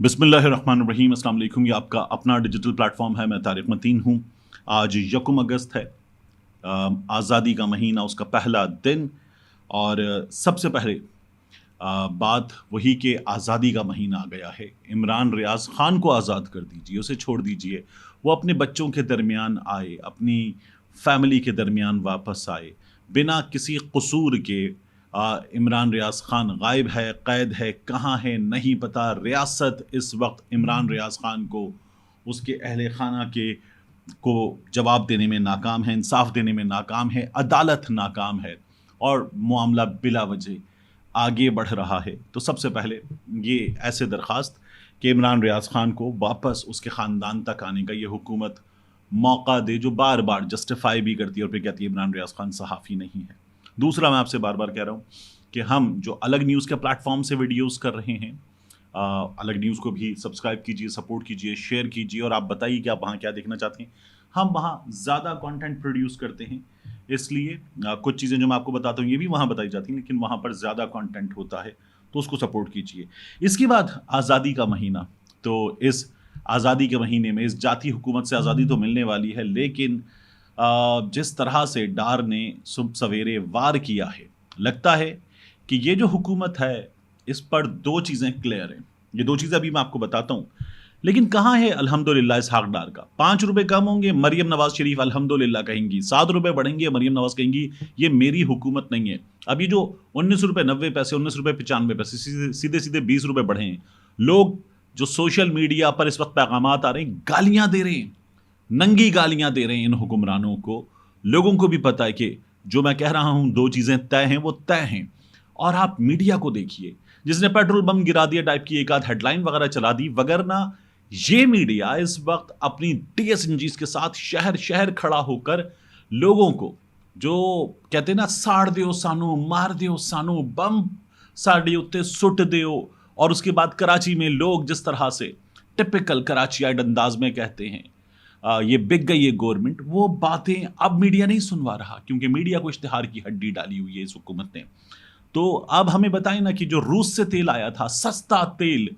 बिस्मिल्लाहिर्रहमानिर्रहीम। अस्सलाम वालेकुम। ये आपका अपना डिजिटल प्लेटफॉर्म है। मैं तारिक मतीन हूँ। आज 1 अगस्त है, आज़ादी का महीना, उसका पहला दिन। और सबसे पहले बात वही कि आज़ादी का महीना आ गया है। इमरान रियाज ख़ान को आज़ाद कर दीजिए, उसे छोड़ दीजिए। वो अपने बच्चों के दरमियान आए, अपनी फैमिली के दरमियान वापस आए बिना किसी कसूर के। इमरान रियाज ख़ान गायब है, क़ैद है, कहाँ है नहीं पता। रियासत इस वक्त इमरान रियाज ख़ान को, उसके अहले खाना के को जवाब देने में नाकाम है, इंसाफ देने में नाकाम है, अदालत नाकाम है और मामला बिला वजह आगे बढ़ रहा है। तो सबसे पहले ये ऐसे दरख्वास्त कि इमरान रियाज ख़ान को वापस उसके ख़ानदान तक आने का ये हुकूमत मौका दे, जो बार बार जस्टिफाई भी करती है और फिर कहती है इमरान रियाज ख़ान सहाफ़ी नहीं है। दूसरा, मैं आपसे बार बार कह रहा हूँ कि हम जो अलग न्यूज़ के प्लेटफॉर्म से वीडियोस कर रहे हैं, अलग न्यूज़ को भी सब्सक्राइब कीजिए, सपोर्ट कीजिए, शेयर कीजिए और आप बताइए कि आप वहाँ क्या देखना चाहते हैं। हम वहाँ ज़्यादा कंटेंट प्रोड्यूस करते हैं, इसलिए कुछ चीज़ें जो मैं आपको बताता हूँ ये भी वहाँ बताई जाती हैं, लेकिन वहाँ पर ज़्यादा कंटेंट होता है, तो उसको सपोर्ट कीजिए। इसके बाद आज़ादी का महीना, तो इस आज़ादी के महीने में इस जाती हुकूमत से आज़ादी तो मिलने वाली है, लेकिन जिस तरह से डार ने सुबह सवेरे वार किया है, लगता है कि ये जो हुकूमत है इस पर दो चीज़ें क्लियर हैं। ये दो चीज़ें अभी मैं आपको बताता हूँ, लेकिन कहाँ है अल्हम्दुलिल्लाह इसहाक डार का। 5 रुपए कम होंगे, मरियम नवाज शरीफ अल्हम्दुलिल्लाह कहेंगी। 7 रुपए बढ़ेंगे, मरियम नवाज कहेंगी ये मेरी हुकूमत नहीं है। अब ये जो 19 रुपए 90 पैसे, 19 रुपए 95 पैसे, सीधे सीधे 20 रुपए बढ़े हैं। लोग जो सोशल मीडिया पर इस वक्त पैगामात आ रहे हैं, गालियां दे रहे हैं, नंगी गालियां दे रहे हैं इन हुक्मरानों को। लोगों को भी पता है कि जो मैं कह रहा हूं दो चीजें तय हैं, वो तय हैं। और आप मीडिया को देखिए, जिसने पेट्रोल बम गिरा दिया टाइप की एक आध हेडलाइन वगैरह चला दी, वगरना ये मीडिया इस वक्त अपनी टीएसएनजीस के साथ शहर शहर खड़ा होकर लोगों को, जो कहते हैं ना, साड़ दियो सानू, मार दियो सानू, बम साड़ी उत्ते सुट दियो। और उसके बाद कराची में लोग जिस तरह से टिपिकल कराचियाइड अंदाज में कहते हैं ये बिक गई है गवर्नमेंट, वो बातें अब मीडिया नहीं सुनवा रहा, क्योंकि मीडिया को इश्तिहार की हड्डी डाली हुई है इस हुकूमत ने। तो अब हमें बताएं ना कि जो रूस से तेल आया था, सस्ता तेल,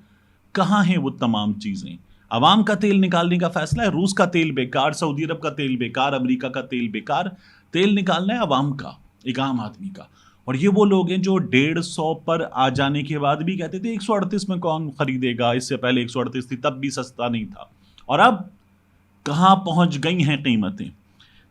कहाँ है वो तमाम चीजें। अवाम का तेल निकालने का फैसला है, रूस का तेल बेकार, सऊदी अरब का तेल बेकार, अमेरिका का तेल बेकार। तेल निकालना है अवाम का, एक आम आदमी का। और ये वो लोग हैं जो 150 पर आ जाने के बाद भी कहते थे 138 में कौन खरीदेगा, इससे पहले 138 थी तब भी सस्ता नहीं था। और अब कहाँ पहुंच गई हैं कीमतें,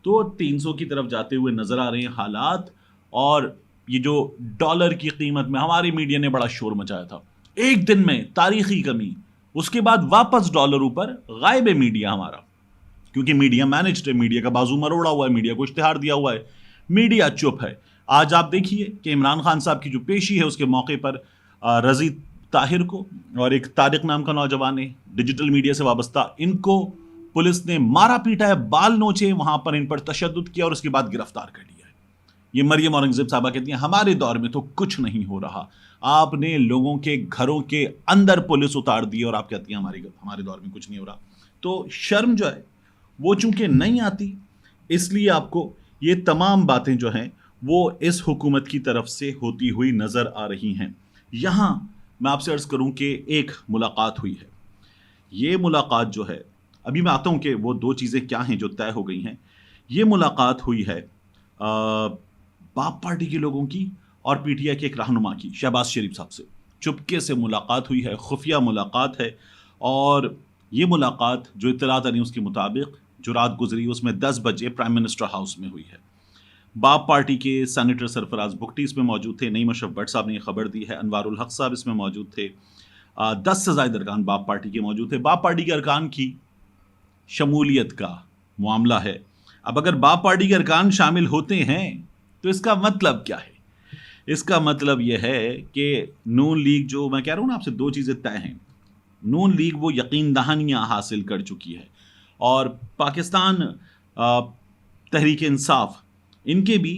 तो 300 की तरफ जाते हुए नजर आ रहे हैं हालात। और ये जो डॉलर की कीमत में हमारी मीडिया ने बड़ा शोर मचाया था, एक दिन में तारीखी कमी, उसके बाद वापस डॉलर ऊपर, गायब है मीडिया हमारा, क्योंकि मीडिया मैनेज्ड है, मीडिया का बाजू मरोड़ा हुआ है, मीडिया को इश्तिहार दिया हुआ है, मीडिया चुप है। आज आप देखिए कि इमरान खान साहब की जो पेशी है उसके मौके पर रजी ताहिर को और एक तारिक नाम का नौजवान है डिजिटल मीडिया से वाबस्ता, इनको पुलिस ने मारा पीटा है, बाल नोचे, वहां पर इन पर तशद्दुद किया और उसके बाद गिरफ्तार कर लिया है। ये मरियम औरंगजेब साहबा कहती हैं हमारे दौर में तो कुछ नहीं हो रहा, आपने लोगों के घरों के अंदर पुलिस उतार दी और आप कहती हैं हमारे दौर में कुछ नहीं हो रहा। तो शर्म जो है वो चूंकि नहीं आती, इसलिए आपको ये तमाम बातें जो हैं वो इस हुकूमत की तरफ से होती हुई नजर आ रही हैं। यहां मैं आपसे अर्ज करूं कि एक मुलाकात हुई है। ये मुलाकात जो है, अभी मैं आता हूं कि वो दो चीजें क्या हैं जो तय हो गई हैं। ये मुलाकात हुई है बाप पार्टी के लोगों की और पीटीआई के एक रहनुमा की, शहबाज शरीफ साहब से चुपके से मुलाकात हुई है, खुफिया मुलाकात है। और ये मुलाकात जो इत्तलात आई उसके मुताबिक जो रात गुजरी उसमें 10 बजे प्राइम मिनिस्टर हाउस में हुई है। बाप पार्टी के सेनेटर सरफराज बुगटी इसमें मौजूद थे, नईम अशरफ भट्ट साहब ने खबर दी है, अनवारुल हक साहब इसमें मौजूद थे, 10 से ज़ायद अरकान बाप पार्टी के मौजूद थे। बाप पार्टी के अरकान की शमूलियत का मामला है। अब अगर बाप पार्टी के अरकान शामिल होते हैं तो इसका मतलब क्या है? इसका मतलब यह है कि नून लीग, जो मैं कह रहा हूँ ना आपसे, दो चीज़ें तय हैं। नून लीग वो यकीन दहानियाँ हासिल कर चुकी है और पाकिस्तान तहरीक इंसाफ, इनके भी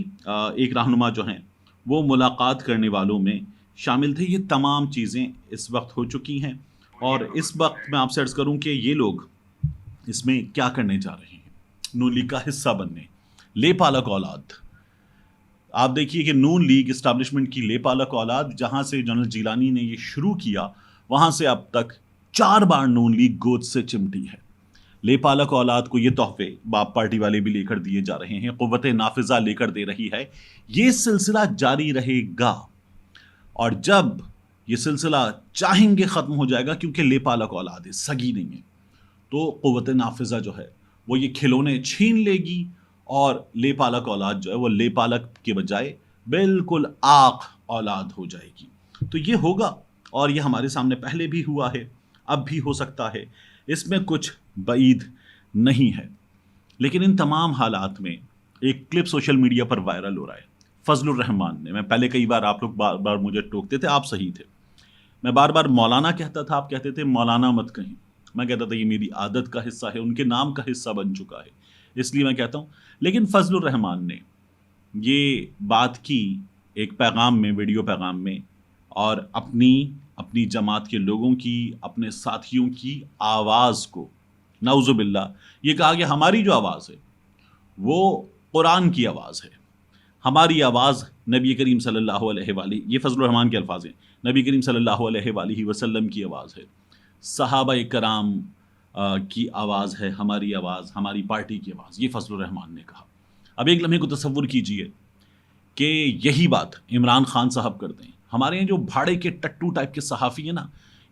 एक रहनुमा जो हैं वो मुलाकात करने वालों में शामिल थे। ये तमाम चीज़ें इस वक्त हो चुकी हैं और इस वक्त मैं आपसे अर्ज़ करूं कि ये लोग इसमें क्या करने जा रहे हैं। नून लीग का हिस्सा बनने, लेपालक औलाद, आप देखिए कि नून लीग इस्टेब्लिशमेंट की लेपालक औलाद, जहां से जनरल जिलानी ने ये शुरू किया, वहां से अब तक 4 بار نون لیگ گود سے چمٹی ہے. لے پالک اولاد کو یہ تحفے باپ پارٹی والے بھی لے کر دیے جا رہے ہیں, قوت نافذہ لے کر دے رہی ہے. یہ سلسلہ جاری رہے گا, اور جب یہ سلسلہ چاہیں گے ختم ہو جائے گا, کیونکہ لے پالک اولاد ہے, سگی نہیں ہے, تو قوت نافذہ جو ہے وہ یہ کھلونے چھین لے گی, اور لے پالک اولاد جو ہے وہ لے پالک کے بجائے بالکل آق اولاد ہو جائے گی. تو یہ ہوگا, اور یہ ہمارے سامنے پہلے بھی ہوا ہے, اب بھی ہو سکتا ہے, اس میں کچھ بعید نہیں ہے. لیکن ان تمام حالات میں ایک کلپ سوشل میڈیا پر وائرل ہو رہا ہے. فضل الرحمان نے, میں پہلے کئی بار, آپ لوگ بار بار مجھے ٹوکتے تھے, آپ صحیح تھے, میں بار بار مولانا کہتا تھا, آپ کہتے تھے مولانا مت کہیں. میں کہتا تھا یہ میری عادت کا حصہ ہے, ان کے نام کا حصہ بن چکا ہے, اس لیے میں کہتا ہوں. لیکن فضل الرحمان نے یہ بات کی ایک پیغام میں, ویڈیو پیغام میں, اور اپنی جماعت کے لوگوں کی, اپنے ساتھیوں کی آواز کو, نعوذ باللہ, یہ کہا کہ ہماری جو آواز ہے وہ قرآن کی آواز ہے, ہماری آواز نبی کریم صلی اللہ علیہ وآلہ, یہ فضل الرحمان کے الفاظ ہیں, نبی کریم صلی اللہ علیہ وآلہ وسلم کی آواز ہے, صحابہ کرام کی آواز ہے, ہماری آواز, ہماری پارٹی کی آواز. یہ فضل الرحمان نے کہا. اب ایک لمحے کو تصور کیجئے کہ یہی بات عمران خان صاحب کرتے ہیں. ہمارے یہاں جو بھاڑے کے ٹٹو ٹائپ کے صحافی ہیں نا,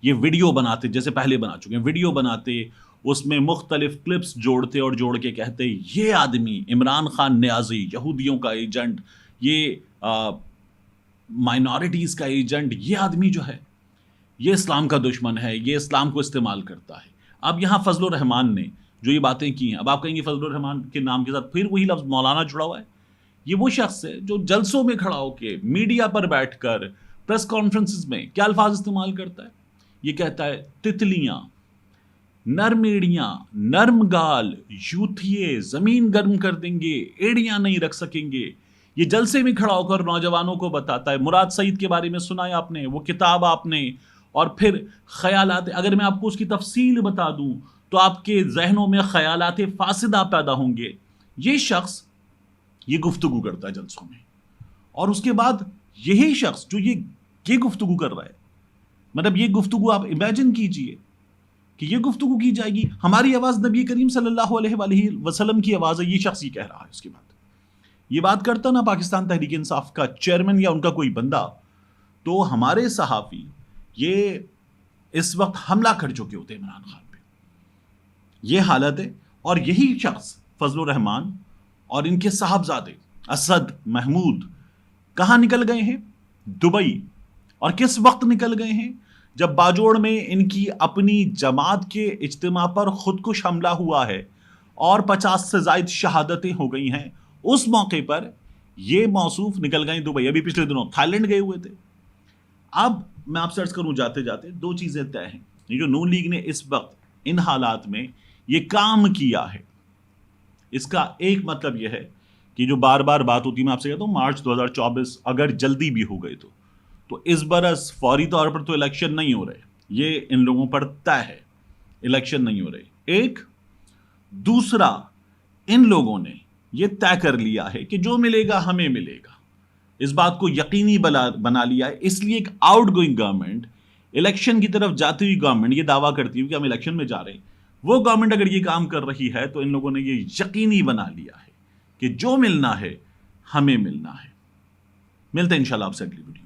یہ ویڈیو بناتے, جیسے پہلے بنا چکے ہیں, ویڈیو بناتے, اس میں مختلف کلپس جوڑتے اور جوڑ کے کہتے یہ آدمی عمران خان نیازی, یہودیوں کا ایجنٹ, یہ مائنورٹیز کا ایجنٹ, یہ آدمی جو ہے یہ اسلام کا دشمن ہے, یہ اسلام کو استعمال کرتا ہے. اب یہاں فضل الرحمان نے جو یہ باتیں کی ہیں, اب آپ کہیں گے فضل الرحمان کے نام کے ساتھ پھر وہی لفظ مولانا جڑا ہوا ہے. یہ وہ شخص ہے جو جلسوں میں کھڑا ہو کے, میڈیا پر بیٹھ کر, پریس کانفرنسز میں کیا الفاظ استعمال کرتا ہے. یہ کہتا ہے تتلیاں, نرم ایڑیاں, نرم گال, یوتھیے زمین گرم کر دیں گے, ایڑیاں نہیں رکھ سکیں گے. یہ جلسے میں کھڑا ہو کر نوجوانوں کو بتاتا ہے. مراد سعید کے بارے میں سنا ہے آپ نے, وہ کتاب آپ نے, اور پھر خیالات, اگر میں آپ کو اس کی تفصیل بتا دوں تو آپ کے ذہنوں میں خیالات فاسدہ پیدا ہوں گے. یہ شخص یہ گفتگو کرتا ہے جلسوں میں, اور اس کے بعد یہی شخص جو یہ گفتگو کر رہا ہے, مطلب یہ گفتگو آپ امیجن کیجئے کہ یہ گفتگو کی جائے گی, ہماری آواز نبی کریم صلی اللہ علیہ وآلہ وسلم کی آواز ہے, یہ شخص یہ کہہ رہا ہے. اس کے بعد یہ بات کرتا نا پاکستان تحریک انصاف کا چیئرمین یا ان کا کوئی بندہ, تو ہمارے صحافی یہ اس وقت حملہ کر چکے ہوتے عمران خان پہ. یہ حالت ہے. اور یہی شخص فضل الرحمان اور ان کے صاحبزادے اسد, محمود کہاں نکل گئے ہیں؟ دبئی. اور کس وقت نکل گئے ہیں؟ جب باجوڑ میں ان کی اپنی جماعت کے اجتماع پر خودکش حملہ ہوا ہے اور 50 سے زائد شہادتیں ہو گئی ہیں. اس موقع پر یہ موصوف نکل گئے دبئی. ابھی پچھلے دنوں تھائی لینڈ گئے ہوئے تھے. اب میں آپ سرچ کروں جاتے جاتے, 2 چیزیں طے ہیں. یہ جو نون لیگ نے اس وقت ان حالات میں یہ کام کیا ہے, اس کا ایک مطلب یہ ہے کہ جو بار بار بات ہوتی ہے, میں آپ سے کہتا ہوں مارچ 2024 اگر جلدی بھی ہو گئی تو اس برس فوری طور پر تو الیکشن نہیں ہو رہے, یہ ان لوگوں پر طے ہے, الیکشن نہیں ہو رہے. ایک دوسرا, ان لوگوں نے یہ طے کر لیا ہے کہ جو ملے گا ہمیں ملے گا, اس بات کو یقینی بنا لیا ہے. اس لیے ایک آؤٹ گوئنگ گورنمنٹ, الیکشن کی طرف جاتی ہوئی گورنمنٹ یہ دعویٰ کرتی ہوئی کہ ہم الیکشن میں جا رہے ہیں, وہ گورنمنٹ اگر یہ کام کر رہی ہے تو ان لوگوں نے یہ یقینی بنا لیا ہے کہ جو ملنا ہے ہمیں ملنا ہے. ملتے ہیں انشاءاللہ آپ سے اگلی ویڈیو.